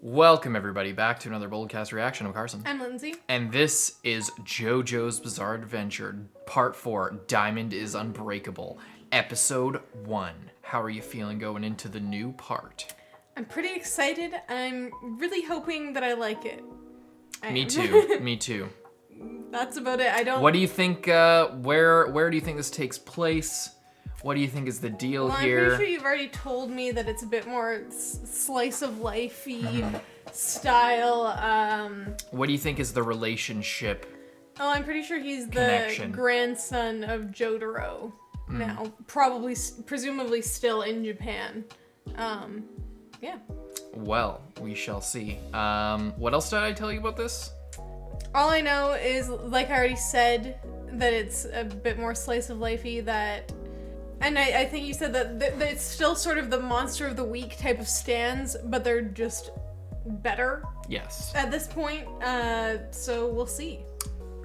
Welcome everybody back to another BOLDcast reaction. I'm Carson. I'm Lindsay. And this is Jojo's Bizarre Adventure, Part 4, Diamond is Unbreakable, Episode 1. How are you feeling going into the new part? I'm pretty excited. I'm really hoping that I like it. Me too. Me too. That's about it. What do you think, where do you think this takes place? What do you think is the deal here? I'm pretty sure you've already told me that it's a bit more slice of life-y style. What do you think is the relationship? Oh, I'm pretty sure he's connection? The grandson of Jotaro now. Probably, presumably still in Japan. Yeah. Well, we shall see. What else did I tell you about this? All I know is, like I already said, that it's a bit more slice of lifey. And I think you said that it's still sort of the monster of the week type of stands, but they're just better. Yes. At this point, so we'll see.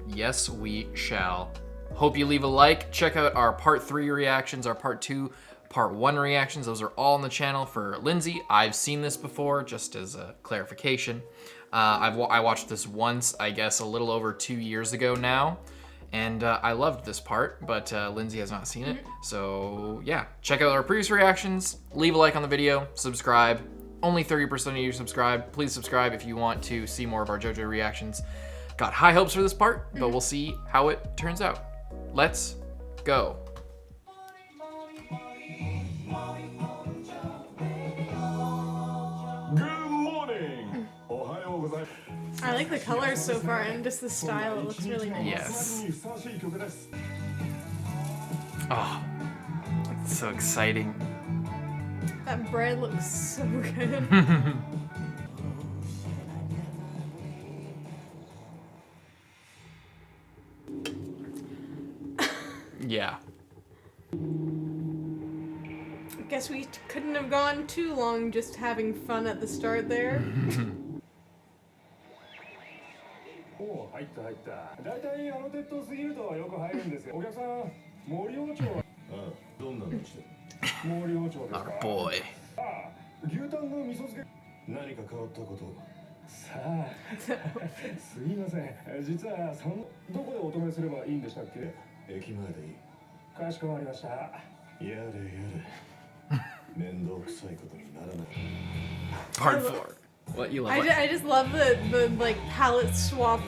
Yes, we shall. Hope you leave a like. Check out our Part 3 reactions, our Part 2, Part 1 reactions. Those are all on the channel for Lindsay. I've seen this before, just as a clarification. I watched this once, I guess, a little over 2 years ago now. And I loved this part, but Lindsay has not seen it. So yeah, check out our previous reactions, leave a like on the video, subscribe. Only 30% of you subscribe. Please subscribe if you want to see more of our JoJo reactions. Got high hopes for this part, but we'll see how it turns out. Let's go. I like the colors so far and just the style. It looks really nice. Yes. Oh, it's so exciting. That bread looks so good. Yeah. I guess we couldn't have gone too long just having fun at the start there. 入った入った。だいたいあの鉄塔過ぎるとよく入るんですよ。お客さん、森王朝は。どんなのしてる？森王朝ですか。Our boy. 牛タンの味噌漬け。何か変わったこと。さあ、すいません。実はどこでお泊まりすればいいんでしたっけ？駅前でいい。かしこまりました。やれやれ。面倒くさいことにならない。Part 4. What you love? I just love the like palette swapped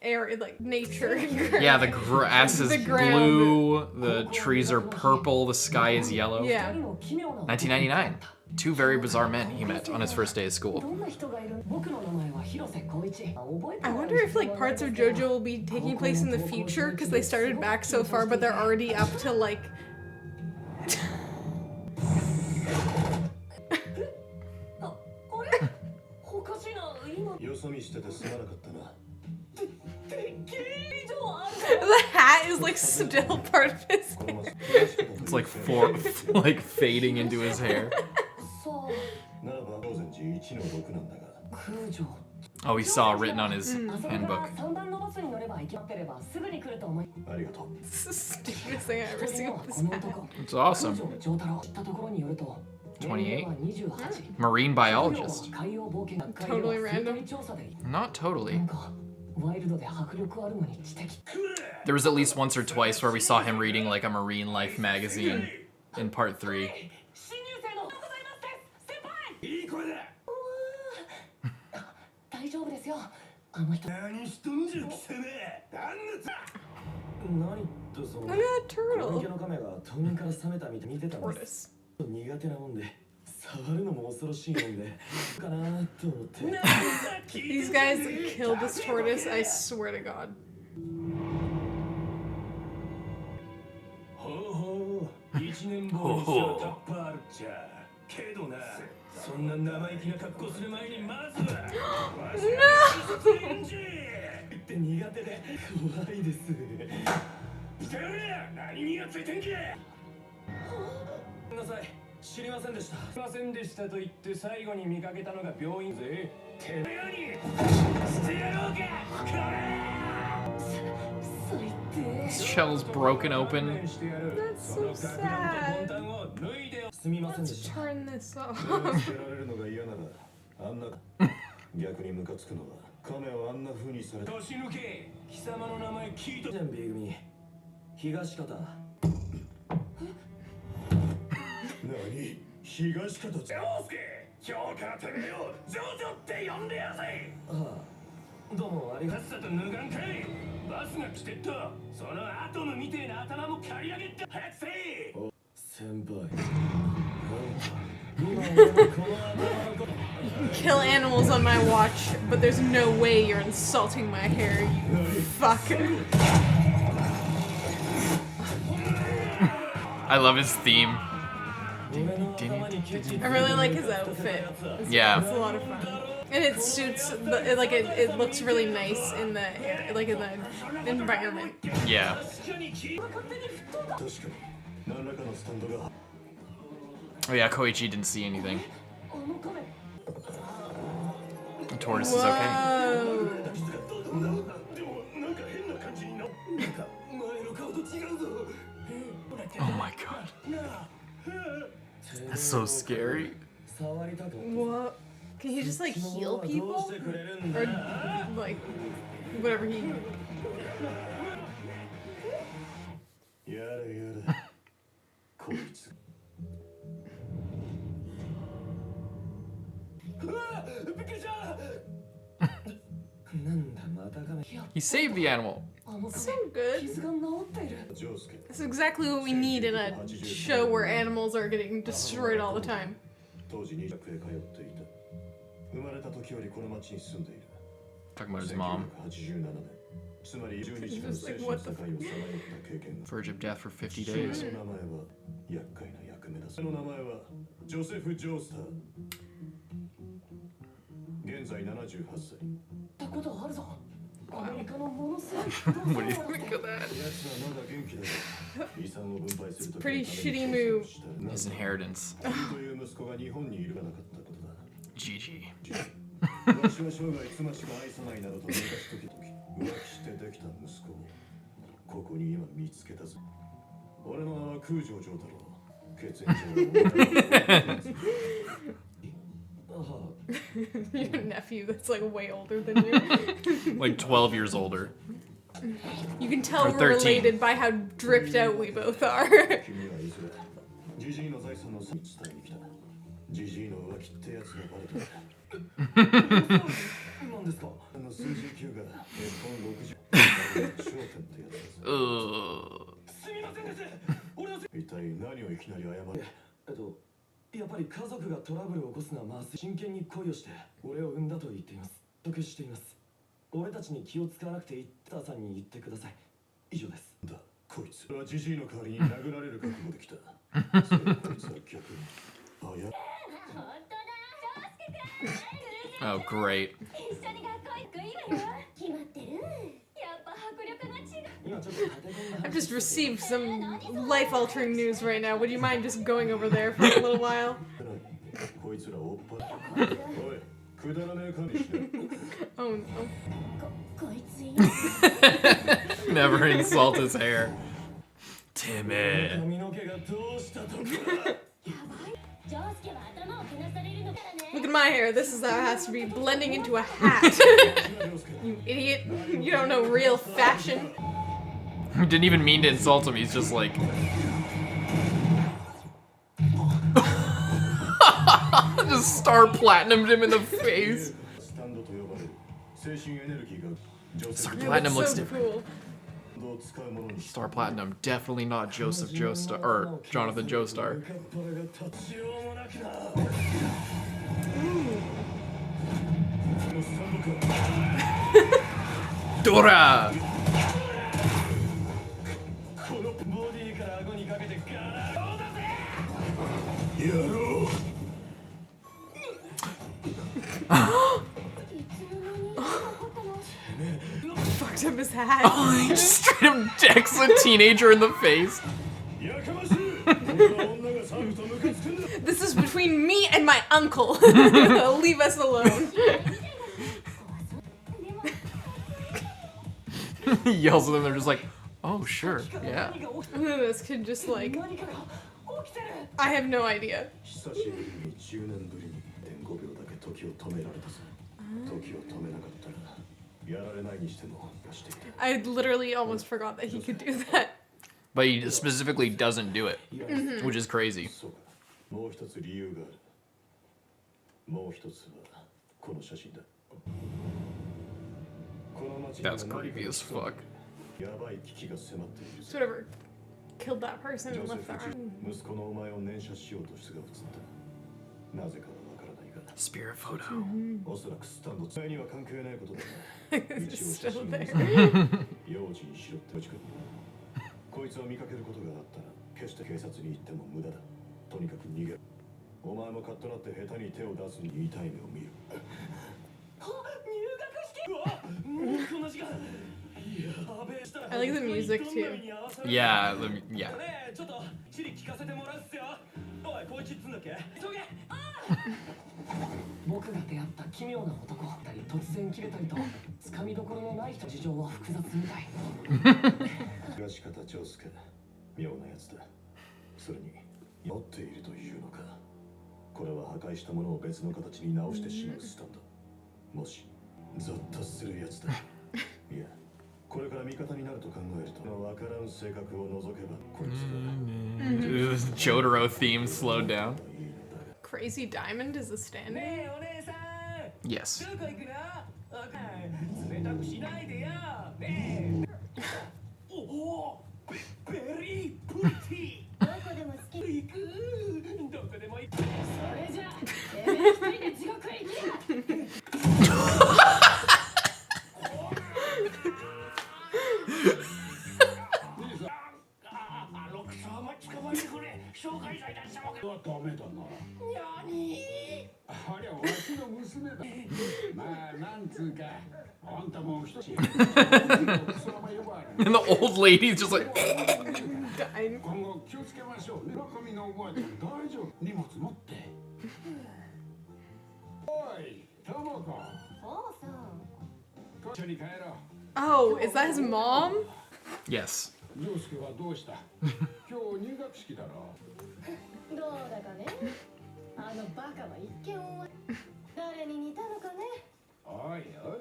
area, like nature. Yeah, the grass is blue, the trees are purple, the sky is yellow. Yeah. 1999. Two very bizarre men he met on his first day of school. I wonder if like parts of JoJo will be taking place in the future because they started back so far, but they're already up to like. The hat is like still part of his hair. It's like fading into his hair. Oh, he saw it written on his handbook. This is the stupidest thing I've ever seen with this hat. It's awesome. 28? Marine biologist. Totally random. Not totally. There was at least once or twice where we saw him reading like a marine life magazine in Part 3. Look at that turtle. Tortoise. These guys killed this tortoise, I swear to God. No! 知りませんでした。すいませんでしたと言って最後に見かけたのが病院で。てめえにしてやろうか。His shell's broken open. That's so sad. Let's turn this off. 逆にムカつくのは亀をあんな風にされた。年抜け貴様の名前聞いた。全 B 組東方。何東方。ジョスケ今日からてめえをジョジョって呼んでやるぜ。ああどうもありがとう。さっさと脱がんかい。バスが来てっとそのアトムみてえな頭も刈り上げて早くせい。先輩 You can kill animals on my watch, but there's no way you're insulting my hair, you fuck. I love his theme. I really like his outfit. Yeah. It's a lot of fun. And it suits, it looks really nice in the environment. Yeah. Oh yeah, Koichi didn't see anything. The tortoise is okay. Oh my god. That's so scary. What? Can he just like heal people? Or like whatever he... He saved the animal. So good. That's exactly what we need in a show where animals are getting destroyed all the time. Talking about his mom. Just like, what the Verge of death for 50 days. What do you think of that? It's a pretty shitty move. His inheritance. GG. Your nephew that's like way older than you. Like 12 years older. You can tell Or we're 13. related by how dripped out we both are. Ugh. やっぱり家族がトラブルを起こすのはまずい。真剣に恋をして俺を産んだと言っています。得しています。俺たちに気を使わなくていい。タさんに言ってください。以上です。だ、こいつはジジイの代わりに殴られる覚悟できた。それこいつは逆に。あや。 Oh, great. I've just received some life-altering news right now. Would you mind just going over there for a little while? Oh no. Never insult his hair. Timid. Look at my hair. This is how it has to be, blending into a hat. You idiot. You don't know real fashion. He didn't even mean to insult him. He's just like... just star platinumed him in the face. Star Platinum looks different. Cool. Star Platinum, definitely not Joseph Joestar, or Jonathan Joestar. Dora! Fucked up his hat. Oh, he just straight up decks a teenager in the face. This is between me and my uncle. Leave us alone. He yells at them, they're just like, oh, sure, yeah. And then this kid just like... I have no idea. I literally almost forgot that he could do that. But he specifically doesn't do it, which is crazy. That's creepy as fuck. So whatever killed that person and left the arm. Spirit photo. It's just still there. こいつを見かけることがあったら決して警察に行っても無駄だ。とにかく逃げる。お前もカッとなって下手に手を出すに痛い目を見る。入学式。うわ、もうこんな時間。 I like the music too. Yeah, yeah. ちょっとチリ聞かせてもらうっすよ。おい、こいつっつんだっけ？急げ。僕が出会った奇妙な男だり突然切れたりとつかみどころのない人事情は複雑みたい。東方ジョスケ、妙なやつだ。それに持っているというのか。これは破壊したものを別の形に直してしまうスタンド。もしゾッとするやつだ。いや。 これから味方になると考えると分からん性格を除けばこいつだ。Jotaro theme slowed down. Crazy Diamond is a stand. Yes. And the old lady's just like Dying. Oh, is that his mom? Yes. ジョスケはどうした？今日入学式だろ。どうだかね。あのバカは一見は誰に似たのかね。おいおい。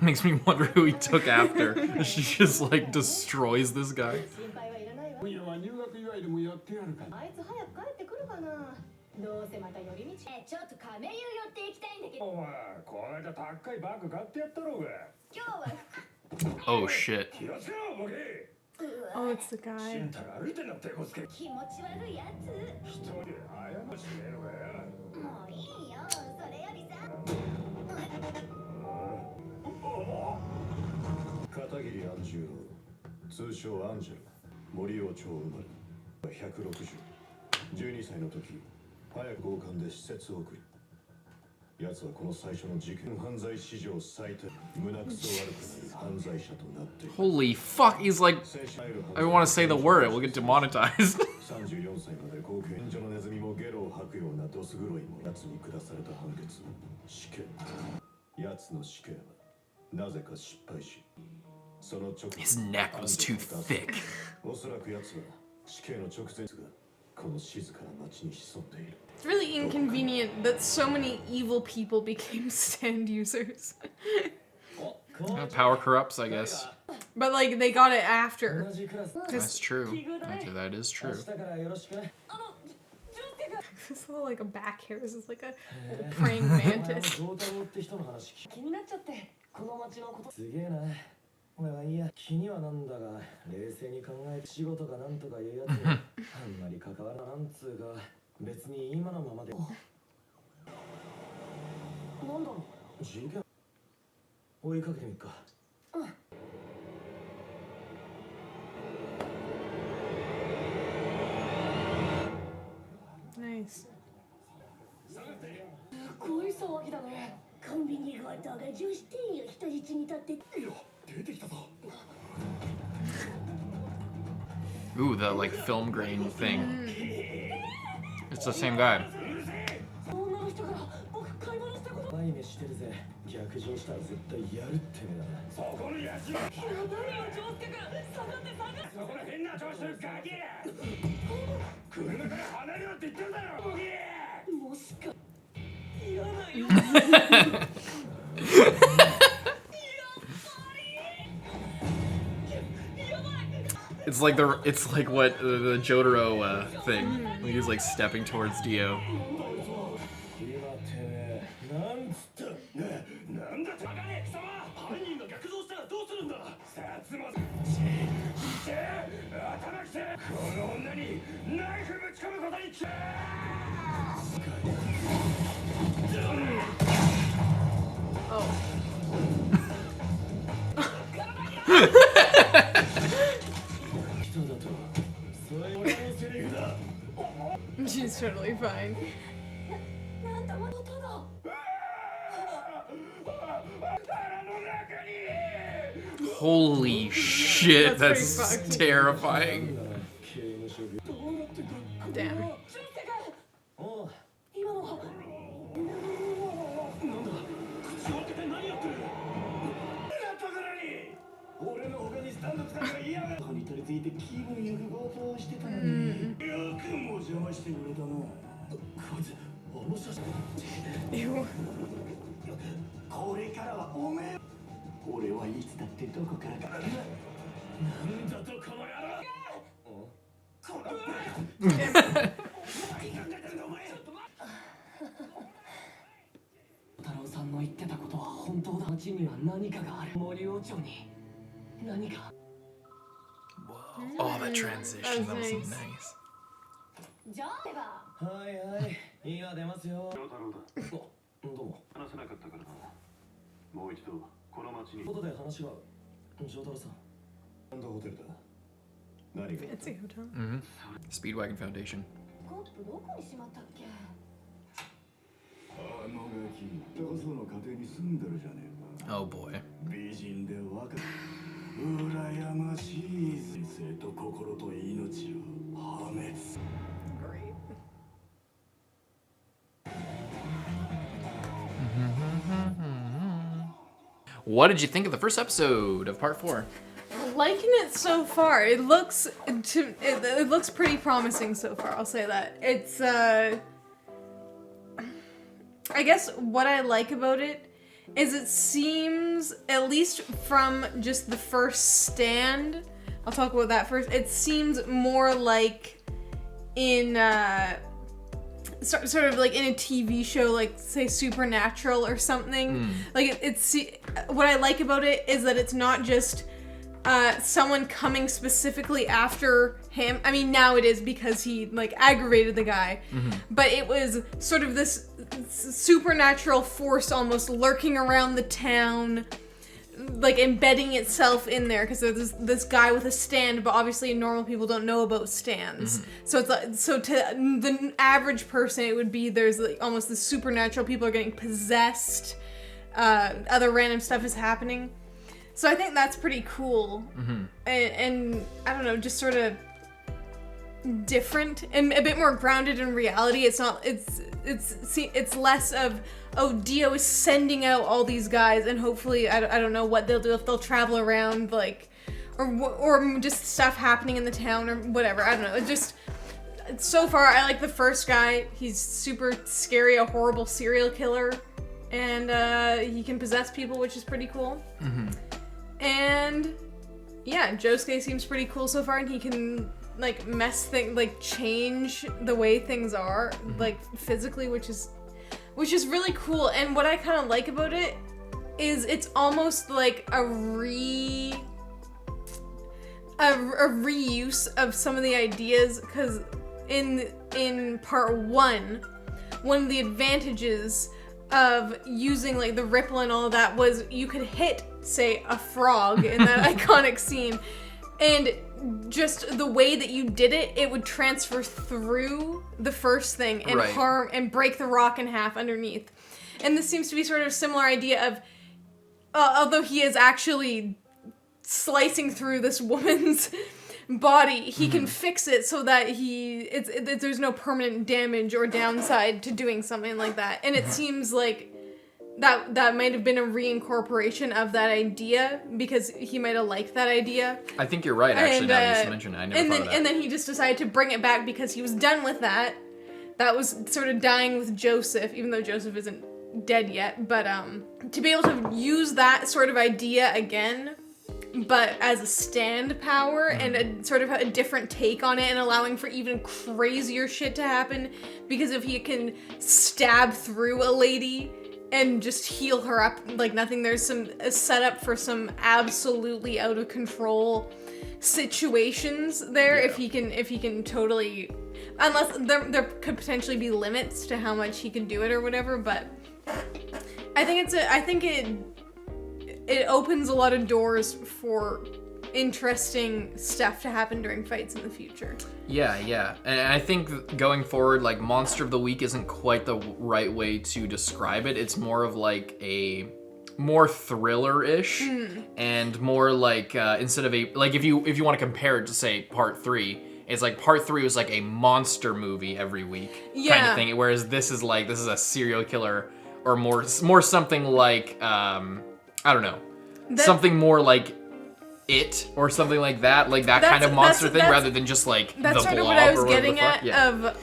Makes me wonder who he took after. She just like destroys this guy. 心配はいらないわ。今夜は入学祝いでもやってやるか。あいつ早く帰ってくるかな。どうせまた寄り道。ちょっと亀湯寄っていきたいんだけど。お前、この間高いバッグ買ってやったろうが。今日は Oh shit. 気をつけろ、ボケ。 Oh, it's the guy. シンタが歩いてんのってこつけ。気持ち悪いやつ。一人で謝しねえのかよ。もういいよ。それよりさ。片桐安十郎、通称アンジェル、森王朝生まれ、160、12歳の時、早く強姦で施設送り。奴はこの最初の事件犯罪史上最多、胸くそ悪くなる犯罪者となっている。 Holy fuck, he's like, I want to say the word, it will get demonetized. 34歳まで高級援助のネズミもゲロを吐くようなドス黒いも奴に下された判決、死刑。奴の死刑はなぜか失敗し、その直 His neck was too thick. おそらく奴は死刑の直前がこの静かな町に潜んでいる。 It's really inconvenient that so many evil people became stand users. Power corrupts, I guess. But like they got it after. That's true. That is true. This is like a back hair. This is like a praying mantis. 気になっちゃってこの町のことすげえな。俺はいいや気にはなんだが冷静に考えて仕事がなんとかいうやつにあんまり関わらなんつうか別に今のままでなんだろう事件追いかけてみっか。Nice. すごい騒ぎだね。コンビニ強盗が女子店員を人質に立って。 出てきたぞ。 Ooh, the like film grain thing. It's the same guy. 女の人から僕買い物したこと。前目してるぜ。逆上したら絶対やるってめだな。そこのやつは。やばいよ、ジョースケ君。下がって下がって。そこの変な調子のガキ。車から離れろって言ってるだろ。ボケ。もしか。いらないよ。It's like what the Jotaro thing. When he's like stepping towards Dio. なんつったなんだってバカね貴様犯人が逆上したらどうするんだ薩摩頭きてこの女にナイフぶち込むことに決め She's totally fine. なんだ元の Holy shit, That's that's pretty fucked. terrifying. Damn. おう 今のは口を開けて何やってるやったからに俺の他にスタンド使いが嫌がここに取り付いて気分よく強盗をしてたのによくも邪魔してくれたなこいつ面白い Ew. これからはおめえ俺はいつだってどこからかなんだとこの野郎この何考えてんだお前太郎さんの言ってたことは本当だ。町には何かがある。森王朝に何か。 Oh, that transition, that was That was nice. じゃあでははいはい今出ますよ。太郎だどうも。話せなかったからなもう一度この町にことで話がジョータロさん。なんだホテルだ何が Fancy hotel. Speedwagon Foundation. コップどこにしまったっけあのガキ高そうの家庭に住んでるじゃねえか Oh boy. 美人で若い羨ましい先生と心と命を破滅 Great. What did you think of the first episode of part 4? Liking it so far. It looks pretty promising so far. I'll say that. It's I guess what I like about it is it seems, at least from just the first stand, I'll talk about that first. It seems more like in sort of like in a TV show, like say Supernatural or something. Like it's what I like about it is that it's not just someone coming specifically after him. I mean, now it is because he like aggravated the guy, but it was sort of this supernatural force almost lurking around the town, like embedding itself in there, because there's this guy with a stand, but obviously normal people don't know about stands. So it's like, so to the average person, it would be there's like almost the supernatural, people are getting possessed, other random stuff is happening. So I think that's pretty cool, and I don't know, just sort of different and a bit more grounded in reality. It's not. It's less of, oh, Dio is sending out all these guys, and hopefully I don't know what they'll do, if they'll travel around like, or just stuff happening in the town or whatever. I don't know. It just so far I like the first guy. He's super scary, a horrible serial killer, and he can possess people, which is pretty cool. And yeah, Josuke seems pretty cool so far, and he can like mess things, like change the way things are, like physically, which is really cool. And what I kind of like about it is it's almost like a reuse of some of the ideas, because in part 1, one of the advantages of using like the ripple and all of that was you could hit, say, a frog in that iconic scene, and just the way that you did it, it would transfer through the first thing and Right. harm and break the rock in half underneath. And this seems to be sort of a similar idea of, although he is actually slicing through this woman's body, he can fix it so that there's no permanent damage or downside to doing something like that. And it seems like that might have been a reincorporation of that idea, because he might have liked that idea. I think you're right, actually, And, now that you mention it. I never thought of that. And then he just decided to bring it back because he was done with that. That was sort of dying with Joseph, even though Joseph isn't dead yet, but to be able to use that sort of idea again, but as a stand power and a sort of a different take on it, and allowing for even crazier shit to happen, because if he can stab through a lady and just heal her up like nothing, there's a setup for some absolutely out of control situations there. Yeah. If he can totally, unless there could potentially be limits to how much he can do it or whatever, but I think it opens a lot of doors for interesting stuff to happen during fights in the future. Yeah. And I think going forward, like, Monster of the Week isn't quite the right way to describe it. It's more of like a more thriller-ish and more like instead of if you want to compare it to, say, Part 3, it's like Part 3 was like a monster movie every week kind of thing, whereas this is a serial killer, or more something like I don't know, something more like It or something like that kind of monster thing, rather than just like that's the sort of Blob what I was or whatever getting the fuck.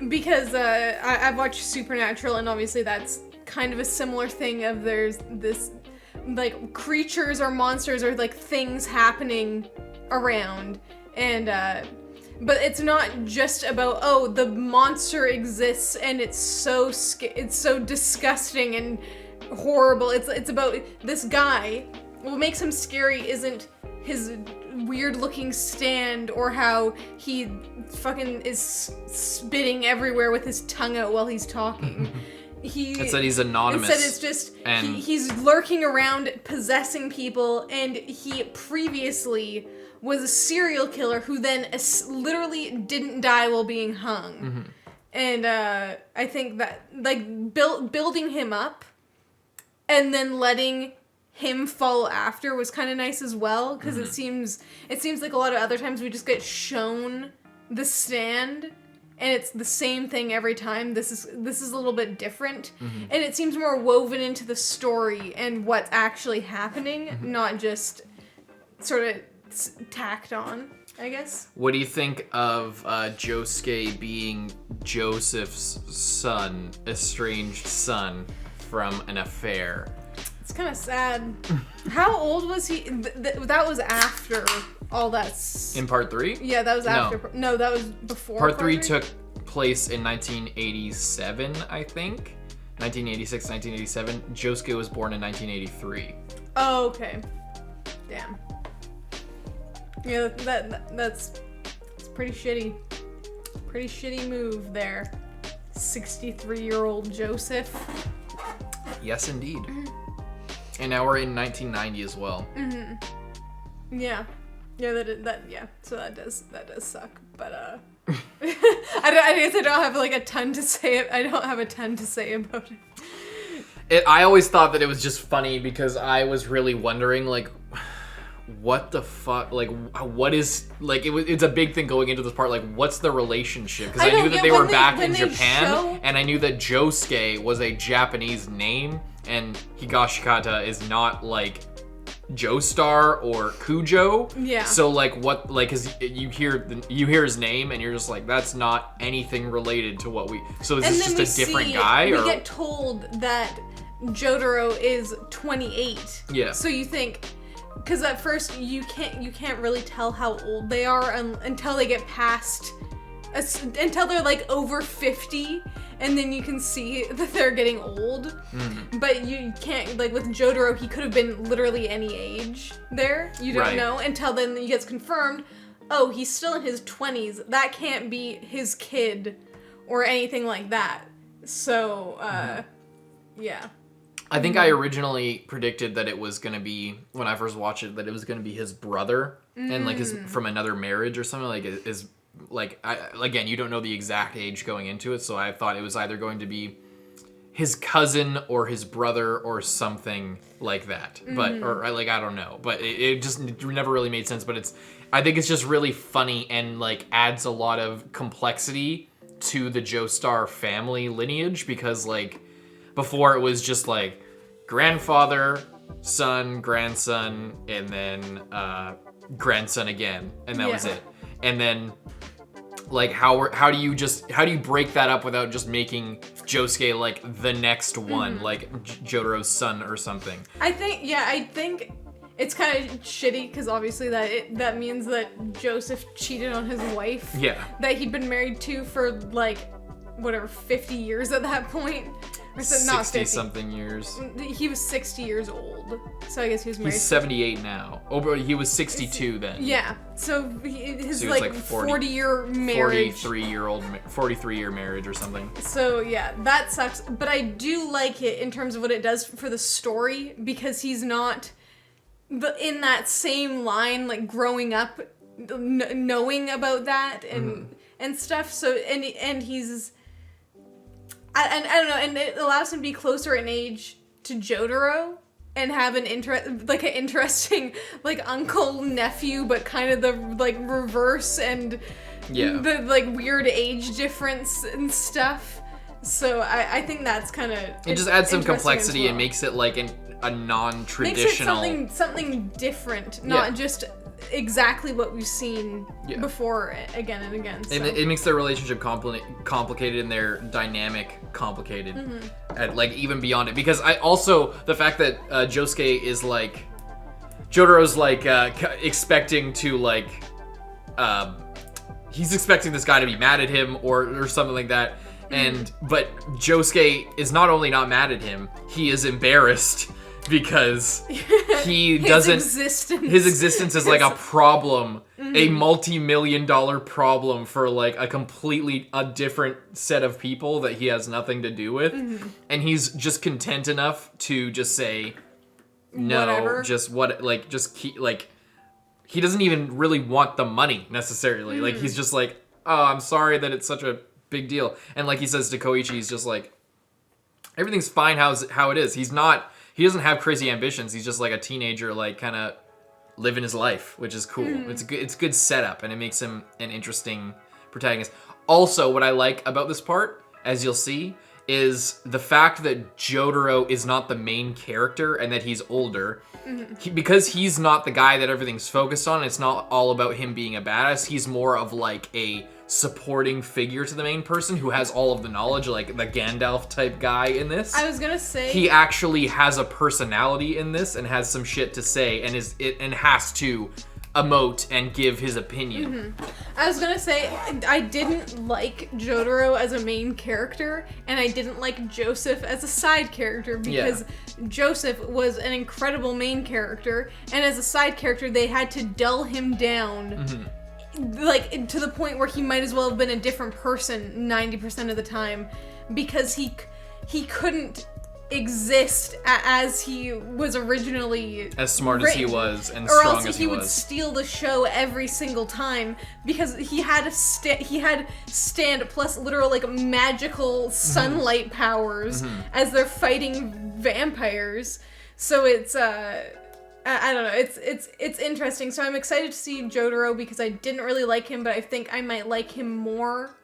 at. Because I've watched Supernatural, and obviously that's kind of a similar thing of there's this like creatures or monsters or like things happening around, and but it's not just about the monster exists and it's so disgusting and horrible. It's about this guy. What makes him scary isn't his weird looking stand or how he fucking is spitting everywhere with his tongue out while he's talking. It's that he's anonymous. Instead, it's just he's lurking around, possessing people, and he previously was a serial killer who then literally didn't die while being hung. And I think that like building him up and then letting him follow after was kind of nice as well, because it seems like a lot of other times we just get shown the stand and it's the same thing every time. This is a little bit different, and it seems more woven into the story and what's actually happening, not just sort of tacked on, I guess. What do you think of Josuke being Joseph's son, estranged son from an affair? It's kind of sad. How old was he? That was after all that. In Part 3? Yeah, that was after. No, that was before. Part 3 took place in 1987, I think. 1986, 1987. Josuke was born in 1983. Oh, okay. Damn. Yeah, that's pretty shitty. Pretty shitty move there. 63-year-old Joseph. Yes, indeed. And now we're in 1990 as well. Yeah. Yeah, so that does suck, but I guess I don't have like a ton to say. I don't have a ton to say about it. I always thought that it was just funny because I was really wondering, like, what the fuck, like, what is, like, it's a big thing going into this part, like, what's the relationship? Because I knew that they were back in Japan, and I knew that Josuke was a Japanese name, and Higashikata is not, like, Joestar or Kujo. Yeah. So, like, what, like, cause you hear his name, and you're just like, that's not anything related to what so is this just a different guy? We get told that Jotaro is 28. Yeah. So you think, because at first you can't really tell how old they are until they get past, until they're like over 50, and then you can see that they're getting old. But you can't, like with Jotaro, he could have been literally any age there. You don't know until then it gets confirmed. Oh, he's still in his 20s. That can't be his kid or anything like that. So, yeah. I think I originally predicted that it was going to be, when I first watched it, that it was going to be his brother and like his from another marriage or something, like is like, again, you don't know the exact age going into it, so I thought it was either going to be his cousin or his brother or something like that. But, or like, I don't know, but it just never really made sense. But I think it's just really funny and like adds a lot of complexity to the Joestar family lineage, because like before it was just like grandfather, son, grandson, and then grandson again, and that was it. And then like how do you break that up without just making Josuke like the next one, like Jotaro's son or something. I think it's kind of shitty because obviously that means that Joseph cheated on his wife. Yeah. That he'd been married to for like whatever 50 years at that point. Or so, not 50 something years. He was 60 years old, so I guess he was married. He's 78 now. Oh, but he was 62 then. Yeah, so his So like 40-year marriage. 43-year marriage or something. So yeah, that sucks. But I do like it in terms of what it does for the story because he's not in that same line, like growing up, knowing about that and stuff. So and he's. I don't know, and it allows him to be closer in age to Jotaro and have an interesting like uncle nephew, but kind of the like reverse and the like weird age difference and stuff. So I think that's kind of it just adds some complexity and makes it like a non-traditional makes it something different, not just exactly what we've seen before again and again. So. It makes their relationship complicated and their dynamic complicated, and like even beyond it. Because I also the fact that Josuke is like Jotaro's like expecting to like he's expecting this guy to be mad at him or something like that, but Josuke is not only not mad at him, he is embarrassed. Because he doesn't. His existence is like a problem, a multi-million-dollar problem for like a completely different set of people that he has nothing to do with, and he's just content enough to just say, no, whatever. Just keep like. He doesn't even really want the money necessarily. Like he's just like, oh, I'm sorry that it's such a big deal, and like he says to Koichi, he's just like, everything's fine how it is. He doesn't have crazy ambitions. He's just like a teenager, like kind of living his life, which is cool. It's a good setup, and it makes him an interesting protagonist. Also, what I like about this part, as you'll see, is the fact that Jotaro is not the main character and that he's older. Because he's not the guy that everything's focused on, it's not all about him being a badass. He's more of like a supporting figure to the main person who has all of the knowledge, like the Gandalf type guy in this. I was gonna say he actually has a personality in this and has some shit to say and has to emote and give his opinion. I was gonna say I didn't like Jotaro as a main character and I didn't like Joseph as a side character because Joseph was an incredible main character and as a side character they had to dull him down like to the point where he might as well have been a different person 90% of the time because he couldn't exist as he was originally as smart as he was and or strong else as he he would was. steal the show every single time because he had stand plus literal like magical sunlight powers as they're fighting vampires. So it's I don't know. It's interesting. So I'm excited to see Jotaro because I didn't really like him, but I think I might like him more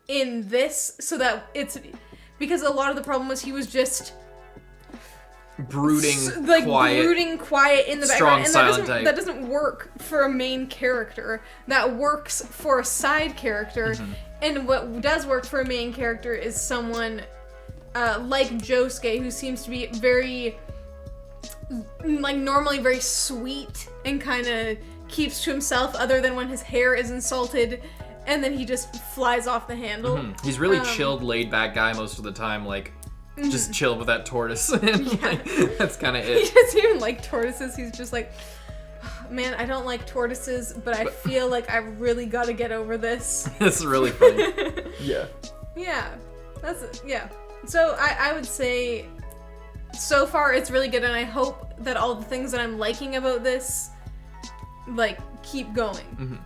in this. So that it's because a lot of the problem was he was just brooding, quiet in the strong, background, and that doesn't work for a main character. That works for a side character, and what does work for a main character is someone like Josuke, who seems to be very. Like normally very sweet and kind of keeps to himself other than when his hair is insulted and then he just flies off the handle. He's really chilled, laid back guy most of the time, like just chill with that tortoise. And like, that's kind of it. He doesn't even like tortoises. He's just like, man, I don't like tortoises, but I feel like I really got to get over this. It's really funny. Yeah. So I would say so far it's really good and I hope that all the things that I'm liking about this like keep going.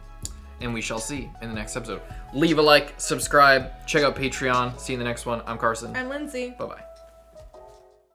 And we shall see in the next episode. Leave a like, subscribe, check out Patreon. See you in the next one. I'm Carson. I'm Lindsay. Bye-bye.